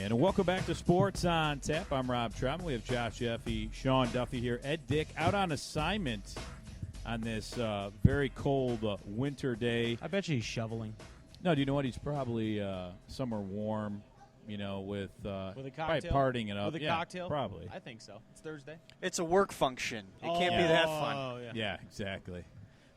And welcome back to Sports on Tap. I'm Rob Troutman. We have Josh Jeffy, Sean Duffy here. Ed Dick out on assignment on this very cold winter day. I bet you he's shoveling. No, do you know what? He's probably somewhere warm, with With a cocktail? partying it up. With a Yeah, cocktail? Probably. I think so. It's Thursday. It's a work function. It can't be that fun. Oh, yeah. Yeah, exactly.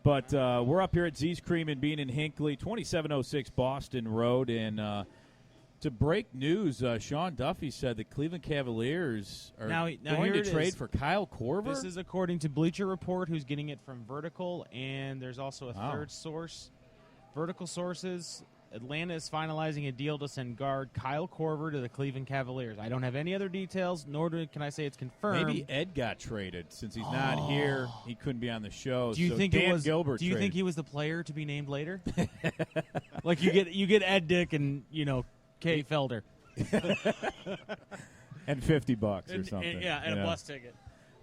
But we're up here at Z's Cream and Bean in Hinckley, 2706 Boston Road. And to break news, Sean Duffy said the Cleveland Cavaliers are going to trade for Kyle Korver. This is according to Bleacher Report, who's getting it from Vertical, and there's also a third source. Vertical sources, Atlanta is finalizing a deal to send guard Kyle Korver to the Cleveland Cavaliers. I don't have any other details, nor can I say it's confirmed. Maybe Ed got traded since he's not here. He couldn't be on the show. Do you think Dan it was? Gilbert Do you traded. think he was the player to be named later? Like you get Ed Dick and Kay Felder and $50 or something? And a bus ticket.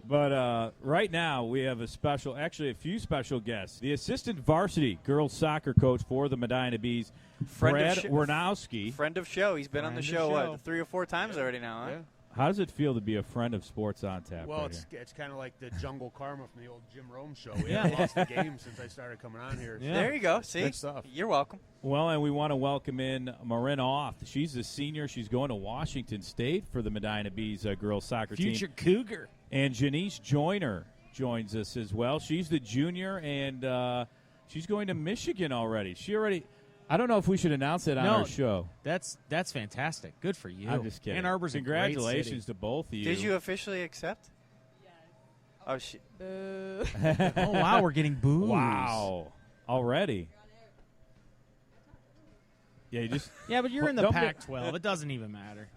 But right now we have a few special guests. The assistant varsity girls soccer coach for the Medina Bees, Brad Wojnarowski. Friend of show. He's been on the show, 3 or 4 times already now, huh? Yeah. How does it feel to be a friend of Sports on Tap? Well, right it's kind of like the Jungle Karma from the old Jim Rome show. We haven't lost a game since I started coming on here. Yeah. There you go. See? Good stuff. You're welcome. Well, and we want to welcome in Marin Auth. She's a senior. She's going to Washington State for the Medina Bees girls soccer team. Future Cougar. And Janiece Joyner joins us as well. She's the junior, and she's going to Michigan already. I don't know if we should announce it on our show. That's fantastic. Good for you. I'm just kidding. Ann Arbor's Congratulations a great city. to both of you. Did you officially accept? Yes. Oh, shit. Oh, wow, we're getting boos. Wow. Already. Yeah, you just Yeah, but you're in the Don't get- Pac-12. It doesn't even matter.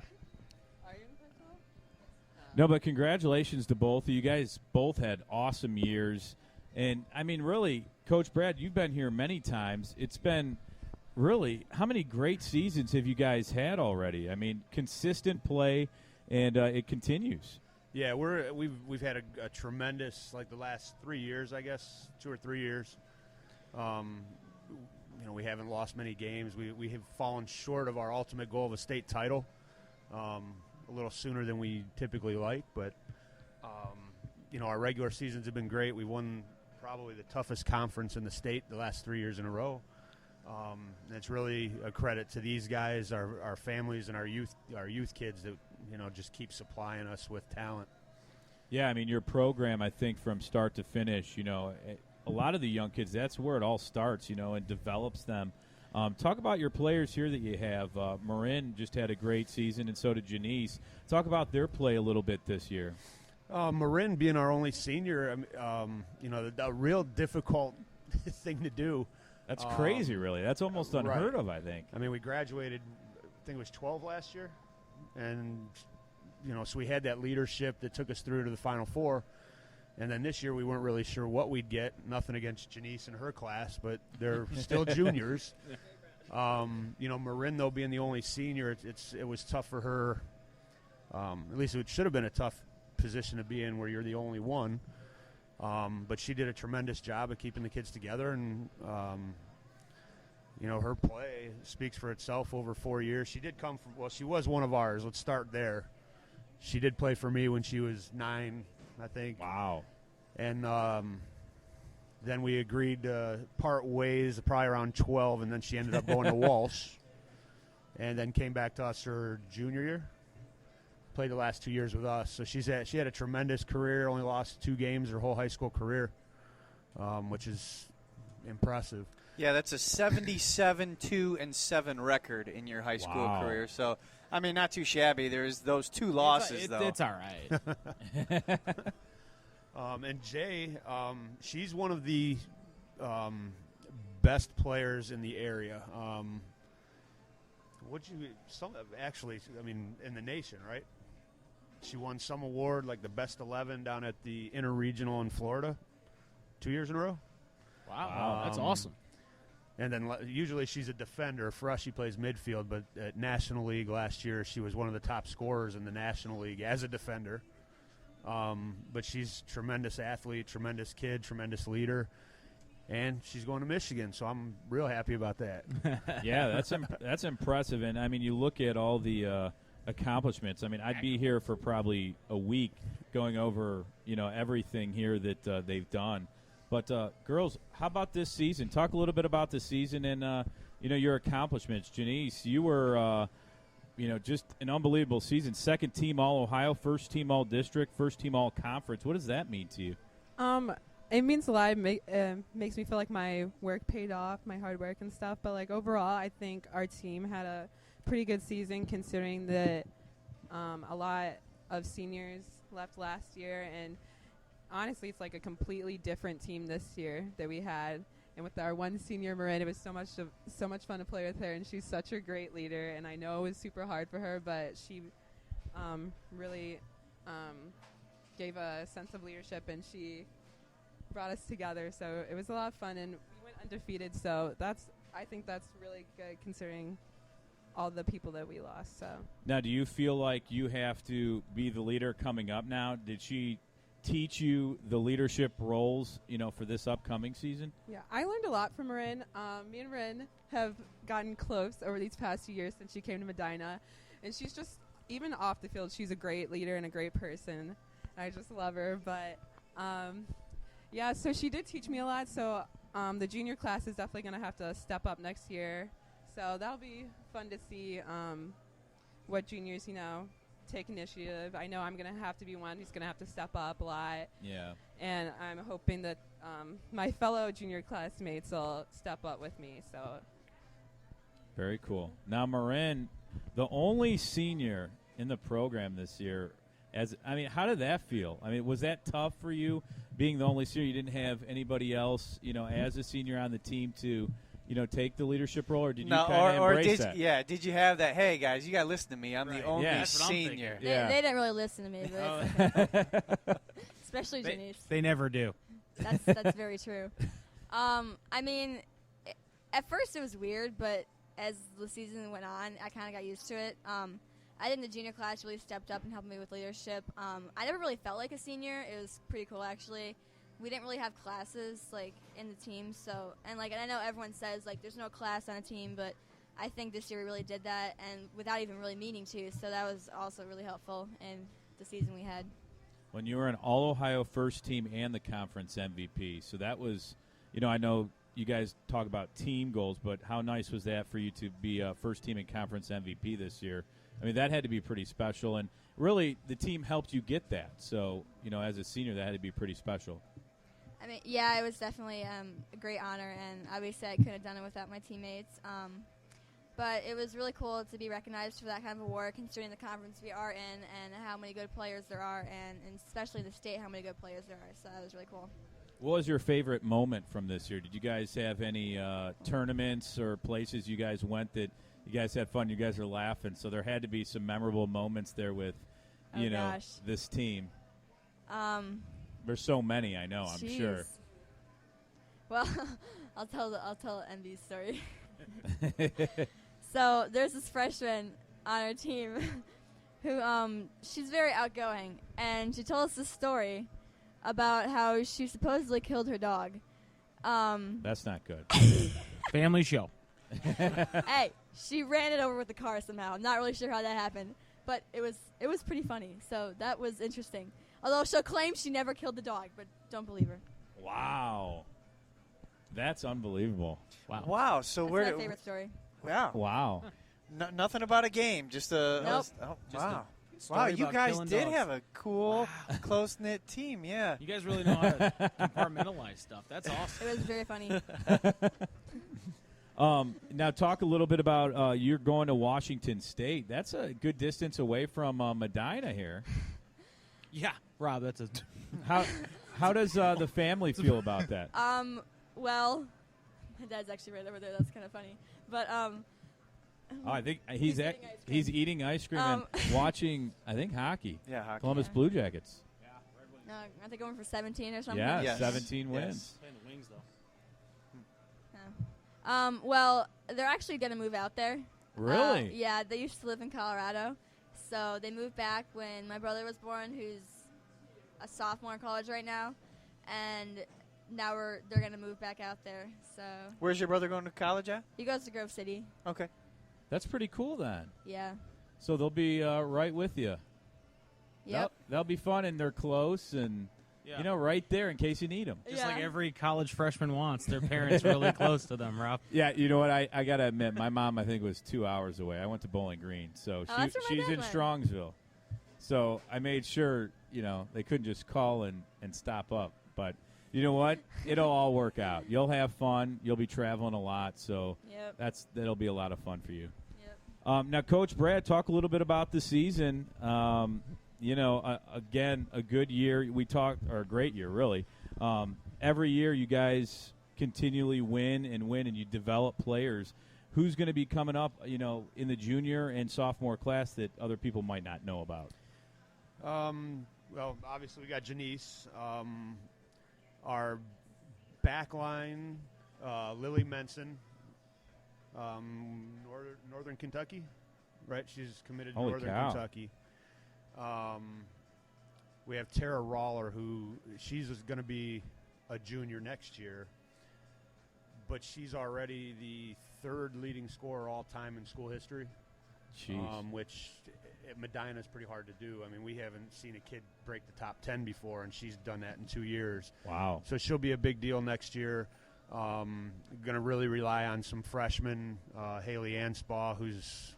Are you in the Pac-12? No, but congratulations to both of you. You guys both had awesome years. And, I mean, really, Coach Brad, you've been here many times. It's been really, how many great seasons have you guys had already? I mean, consistent play, and it continues. Yeah, we've had a tremendous, like the last 3 years, I guess, 2 or 3 years. We haven't lost many games. We have fallen short of our ultimate goal of a state title a little sooner than we typically like. But, our regular seasons have been great. We won probably the toughest conference in the state the last 3 years in a row. And it's really a credit to these guys, our families, and our youth kids that just keep supplying us with talent. Yeah, I mean, your program, I think, from start to finish, a lot of the young kids, that's where it all starts, and develops them. Talk about your players here that you have. Marin just had a great season, and so did Janiece. Talk about their play a little bit this year. Marin being our only senior, a real difficult thing to do. That's crazy, really. That's almost unheard of, I think. I mean, we graduated, I think it was 12 last year. And, so we had that leadership that took us through to the Final Four. And then this year we weren't really sure what we'd get. Nothing against Janiece and her class, but they're still juniors. Marin, though, being the only senior, it was tough for her. At least it should have been a tough position to be in where you're the only one. But she did a tremendous job of keeping the kids together, and her play speaks for itself over 4 years. She did come from, she was one of ours. Let's start there. She did play for me when she was 9, I think. Wow. And then we agreed to part ways probably around 12, and then she ended up going to Walsh, and then came back to us her junior year. Played the last 2 years with us. So she had a tremendous career, only lost 2 games her whole high school career, which is impressive. Yeah, that's a 77-2-7 record in your high school career. So, I mean, not too shabby. There's those 2 losses, though. It's all right. And Jay, she's one of the best players in the area. In the nation, right? She won some award, like the best 11 down at the Interregional in Florida 2 years in a row. Wow, that's awesome. And then usually she's a defender. For us, she plays midfield, but at National League last year, she was one of the top scorers in the National League as a defender. But she's a tremendous athlete, tremendous kid, tremendous leader. And she's going to Michigan, so I'm real happy about that. Yeah, that's impressive. And, I mean, you look at all the accomplishments. I mean, I'd be here for probably a week going over, everything here that they've done. But, girls, how about this season? Talk a little bit about the season and, your accomplishments. Janiece, you were, just an unbelievable season. Second team All-Ohio, first team All-District, first team All-Conference. What does that mean to you? It means a lot. It makes me feel like my work paid off, my hard work and stuff. But, overall, I think our team had a pretty good season considering that a lot of seniors left last year. And, honestly, it's a completely different team this year that we had. And with our one senior, Marin, it was so much fun to play with her. And she's such a great leader. And I know it was super hard for her, but she really gave a sense of leadership, and she brought us together, so it was a lot of fun, and we went undefeated, so I think that's really good considering all the people that we lost. So now, do you feel like you have to be the leader coming up now? Did she teach you the leadership roles, for this upcoming season? Yeah, I learned a lot from Marin. Me and Marin have gotten close over these past few years since she came to Medina, and she's just, even off the field, she's a great leader and a great person. I just love her, but yeah, so she did teach me a lot. So the junior class is definitely going to have to step up next year. So that'll be fun to see what juniors, take initiative. I know I'm going to have to be one who's going to have to step up a lot. Yeah. And I'm hoping that my fellow junior classmates will step up with me. So very cool. Now, Marin, the only senior in the program this year. How did that feel? Was that tough for you, being the only senior? You didn't have anybody else, as a senior on the team to, take the leadership role, or did you kind of embrace that? Yeah, did you have that? Hey guys, you got to listen to me. I'm the only senior. They didn't really listen to me, but it's okay. Especially Janiece. They never do. That's very true. At first it was weird, but as the season went on, I kind of got used to it. I think the junior class really stepped up and helped me with leadership. I never really felt like a senior. It was pretty cool, actually. We didn't really have classes, in the team. So, and I know everyone says, there's no class on a team, but I think this year we really did that, and without even really meaning to. So that was also really helpful in the season we had. When you were an All-Ohio first team and the conference MVP, so that was, I know you guys talk about team goals, but how nice was that for you to be a first team and conference MVP this year? That had to be pretty special, and really the team helped you get that. So, as a senior, that had to be pretty special. Yeah, it was definitely a great honor, and obviously I couldn't have done it without my teammates. But it was really cool to be recognized for that kind of award, considering the conference we are in and how many good players there are, and especially the state, how many good players there are. So that was really cool. What was your favorite moment from this year? Did you guys have any tournaments or places you guys went that you guys had fun, you guys are laughing, so there had to be some memorable moments there with, this team. There's so many, I know, I'm sure. Well, I'll tell MB's story. So there's this freshman on our team who she's very outgoing, and she told us this story about how she supposedly killed her dog. That's not good. Family show. Hey, she ran it over with the car somehow. I'm not really sure how that happened, but it was pretty funny. So that was interesting. Although she'll claim she never killed the dog, but don't believe her. Wow. That's unbelievable. Wow. So That's my favorite story. Wow. Nothing about a game. Just a. Nope. Wow. Wow, you guys did have a cool, close-knit team, yeah. You guys really know how to compartmentalize stuff. That's awesome. It was very funny. Now talk a little bit about you're going to Washington State. That's a good distance away from Medina here. Yeah, Rob, that's a... How does the family feel about that? Well, my dad's actually right over there. That's kind of funny. But, I think he's eating ice cream and watching, I think, hockey. Yeah, hockey. Columbus Blue Jackets. No, aren't they going for 17 or something? Yeah, Yes. 17 wins. Yes. Playing the Wings, though. Well, they're actually going to move out there. Really? Yeah, they used to live in Colorado. So they moved back when my brother was born, who's a sophomore in college right now. And now they're going to move back out there. So Where's your brother going to college at? he goes to Grove City. Okay. That's pretty cool then. Yeah. So they'll be right with you. Yep. That'll be fun, and they're close, and right there in case you need them. Just like every college freshman wants, their parents really close to them, Rob. Yeah, you know what? I got to admit, my mom, I think, was 2 hours away. I went to Bowling Green, so she's in Strongsville. So I made sure, they couldn't just call and stop up. But you know what? It'll all work out. You'll have fun. You'll be traveling a lot, so that'll be a lot of fun for you. Yep. Now, Coach Brad, talk a little bit about the season. Again, a good year. A great year, really. Every year you guys continually win, and you develop players. Who's going to be coming up, in the junior and sophomore class that other people might not know about? Well, obviously we got Janiece. Our back line, Lily Menson, Northern Kentucky, right? She's committed to Northern Kentucky. We have Tara Roller, who she's going to be a junior next year, but she's already the third leading scorer all time in school history, which at Medina is pretty hard to do. I mean, we haven't seen a kid break the top 10 before, and she's done that in 2 years. Wow. So she'll be a big deal next year. Going to really rely on some freshmen, Haley Anspaugh, who's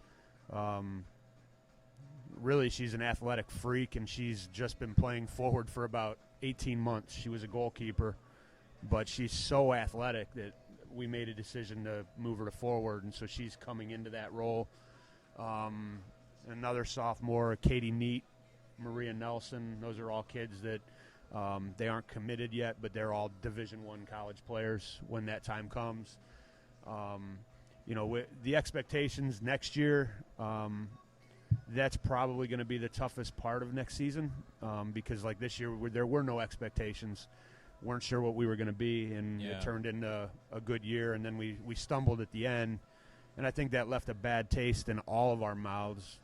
really, she's an athletic freak, and she's just been playing forward for about 18 months. She was a goalkeeper, but she's so athletic that we made a decision to move her to forward, and so she's coming into that role. Another sophomore, Katie Neat, Maria Nelson. Those are all kids that they aren't committed yet, but they're all Division I college players when that time comes. The expectations next year, that's probably going to be the toughest part of next season because, like this year, there were no expectations. Weren't sure what we were going to be, and it turned into a good year, and then we stumbled at the end, and I think that left a bad taste in all of our mouths.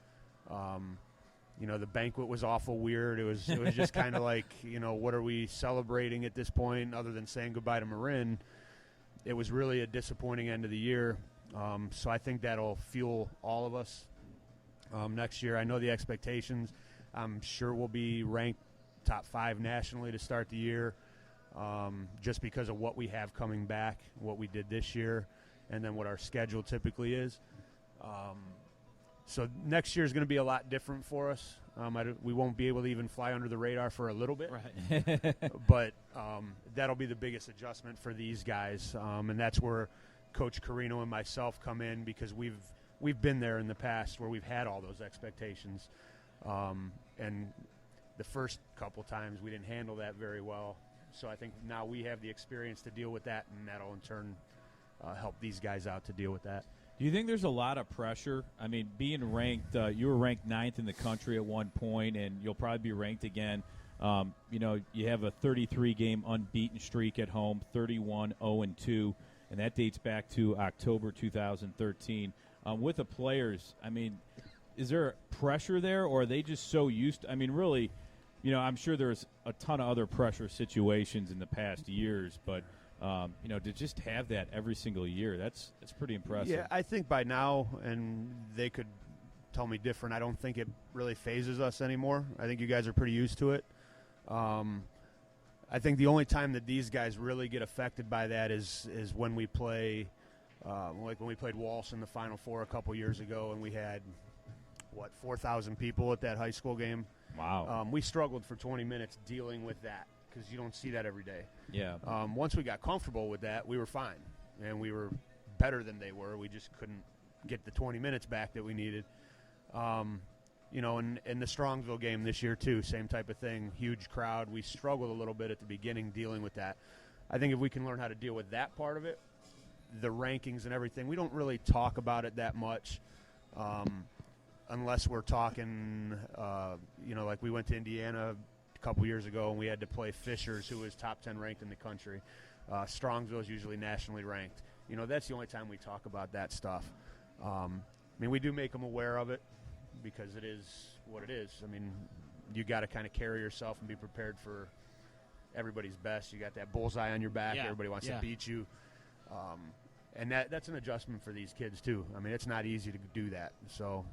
The banquet was awful weird. It was just kind of like, what are we celebrating at this point other than saying goodbye to Marin? It was really a disappointing end of the year, so I think that'll fuel all of us next year. I know the expectations. I'm sure we'll be ranked top 5 nationally to start the year. Just because of what we have coming back, what we did this year, and then what our schedule typically is. So next year is going to be a lot different for us. We won't be able to even fly under the radar for a little bit. Right. But that'll be the biggest adjustment for these guys. And that's where Coach Carino and myself come in, because we've been there in the past where we've had all those expectations. And the first couple times we didn't handle that very well. So I think now we have the experience to deal with that, and that'll in turn help these guys out to deal with that. Do you think there's a lot of pressure? I mean, being ranked, you were ranked 9th in the country at one point, and you'll probably be ranked again. You have a 33-game unbeaten streak at home, 31-0-2, and that dates back to October 2013. With the players, I mean, is there pressure there, or are they just so used to, I mean, really, I'm sure there's a ton of other pressure situations in the past years, but to just have that every single year, that's pretty impressive. Yeah, I think by now, and they could tell me different, I don't think it really phases us anymore. I think you guys are pretty used to it. I think the only time that these guys really get affected by that is when we play, like when we played Walsh in the Final Four a couple years ago, and we had, 4,000 people at that high school game. Wow. We struggled for 20 minutes dealing with that, because you don't see that every day. Yeah. Once we got comfortable with that, we were fine, and we were better than they were. We just couldn't get the 20 minutes back that we needed. And the Strongsville game this year, too, same type of thing, huge crowd. We struggled a little bit at the beginning dealing with that. I think if we can learn how to deal with that part of it, the rankings and everything, we don't really talk about it that much unless we're talking, like we went to Indiana a couple years ago, and we had to play Fishers, who was top 10 ranked in the country. Strongsville is usually nationally ranked. That's the only time we talk about that stuff. We do make them aware of it because it is what it is. You got to kind of carry yourself and be prepared for everybody's best. You got that bullseye on your back. Yeah. Everybody wants to beat you. And that's an adjustment for these kids, too. It's not easy to do that. So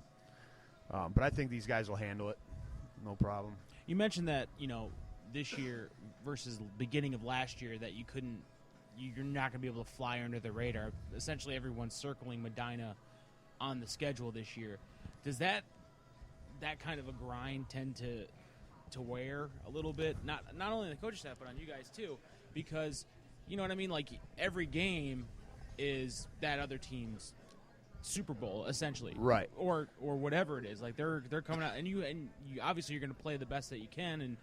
But I think these guys will handle it. No problem. You mentioned that, this year versus the beginning of last year that you're not going to be able to fly under the radar. Essentially, everyone's circling Medina on the schedule this year. Does that kind of a grind tend to wear a little bit? Not only on the coaching staff, but on you guys too, because you know what I mean. Like every game is that other team's Super Bowl, essentially, right? Or whatever it is. Like they're coming out, and you obviously you're going to play the best that you can, and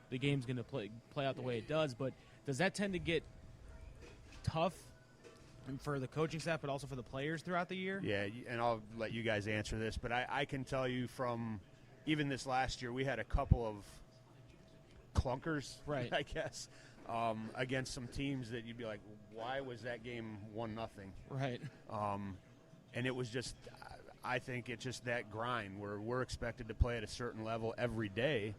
the game's going to play out the way it does. But does that tend to get tough for the coaching staff, but also for the players throughout the year? Yeah, and I'll let you guys answer this, but I can tell you from even this last year, we had a couple of clunkers, right? I guess, against some teams that you'd be like, why was that game 1-0? Right. And it was just, I think it's just that grind where we're expected to play at a certain level every day,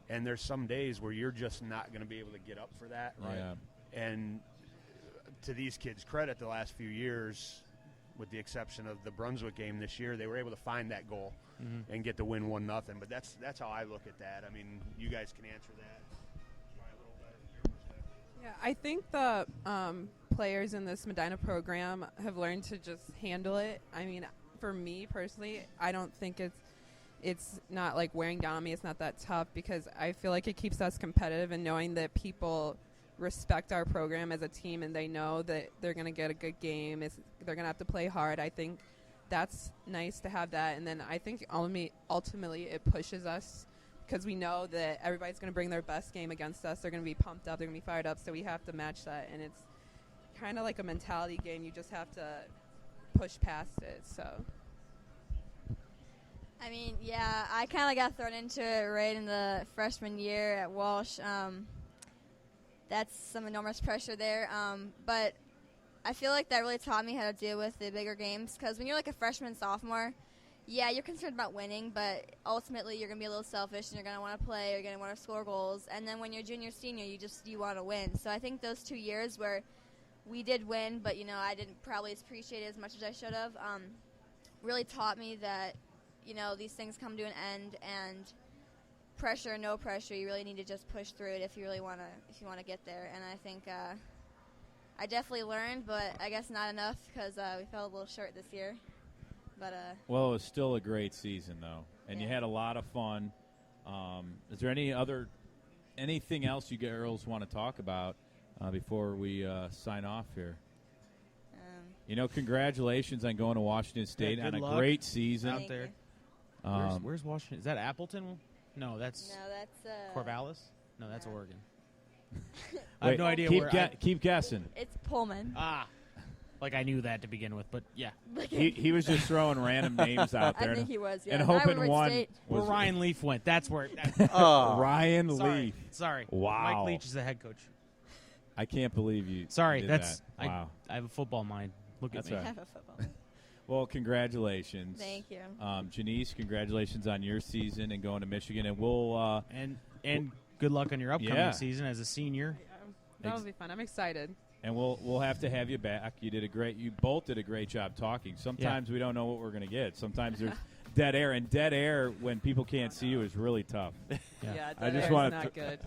and there's some days where you're just not going to be able to get up for that. Right. Yeah. And to these kids' credit, the last few years, with the exception of the Brunswick game this year, they were able to find that goal and get the win 1-0. But that's how I look at that. I mean, you guys can answer that. Yeah, I think the players in this Medina program have learned to just handle it. I mean, for me personally, I don't think it's not like wearing down on me. It's not that tough because I feel like it keeps us competitive and knowing that people respect our program as a team and they know that they're going to get a good game. They're going to have to play hard. I think that's nice to have that. And then I think ultimately it pushes us because we know that everybody's going to bring their best game against us. They're going to be pumped up. They're going to be fired up. So we have to match that. And it's kind of like a mentality game. You just have to push past it. So. I mean, yeah, I kind of got thrown into it right in the freshman year at Walsh. That's some enormous pressure there. But I feel like that really taught me how to deal with the bigger games because when you're like a freshman, sophomore, yeah, you're concerned about winning, but ultimately you're going to be a little selfish and you're going to want to play, you're going to want to score goals. And then when you're junior, senior, you want to win. So I think those 2 years where we did win, but, I didn't probably appreciate it as much as I should have, really taught me that, these things come to an end and pressure or no pressure, you really need to just push through it if you want to get there. And I think I definitely learned, but I guess not enough because we fell a little short this year. But well, it was still a great season though, and you had a lot of fun. Is there anything else you girls want to talk about before we sign off here? Congratulations on going to Washington State on a great season out there. Where's Washington? Is that Appleton? No, that's Corvallis. No, that's Oregon. I have no idea where. Keep guessing. It's Pullman. Like I knew that to begin with, but yeah. He was just throwing random names out there. I think he was, yeah. And hoping one. Where Ryan Leaf went. That's where. Ryan Leaf. Sorry. Wow. Mike Leach is the head coach. I can't believe you. Sorry, did that's. That. Wow. I have a football mind. Look That's at me. right. I have a football. Well, congratulations. Thank you. Janiece, congratulations on your season and going to Michigan. And we'll and good luck on your upcoming season as a senior. That will be fun. I'm excited. And we'll have to have you back. You both did a great job talking. Sometimes we don't know what we're going to get. Sometimes there's dead air, and dead air when people can't see you is really tough. Yeah, I just is not good.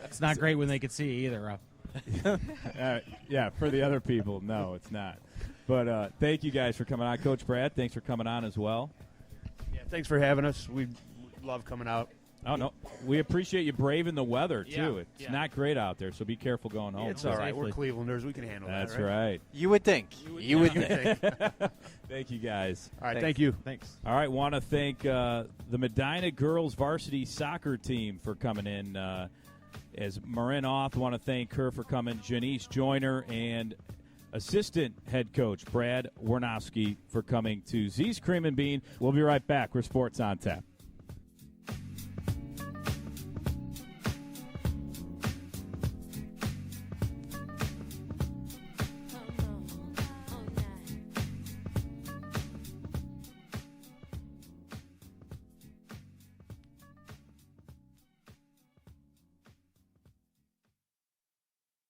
It's not great when they can see you either. Yeah, for the other people, no, it's not. But thank you guys for coming on. Coach Brad, thanks for coming on as well. Yeah, thanks for having us. We love coming out. Oh, no. We appreciate you braving the weather, too. It's not great out there, so be careful going home. It's all right. We're Clevelanders. We can handle That's that, right. You would think. You would think. Thank you, guys. All right, thank you. Thanks. All right, want to thank the Medina girls varsity soccer team for coming in. As Marin Auth, want to thank her for coming. Janiece, Joyner, and assistant head coach Brad Wojnarowski for coming to Z's Cream and Bean. We'll be right back. We're Sports on Tap.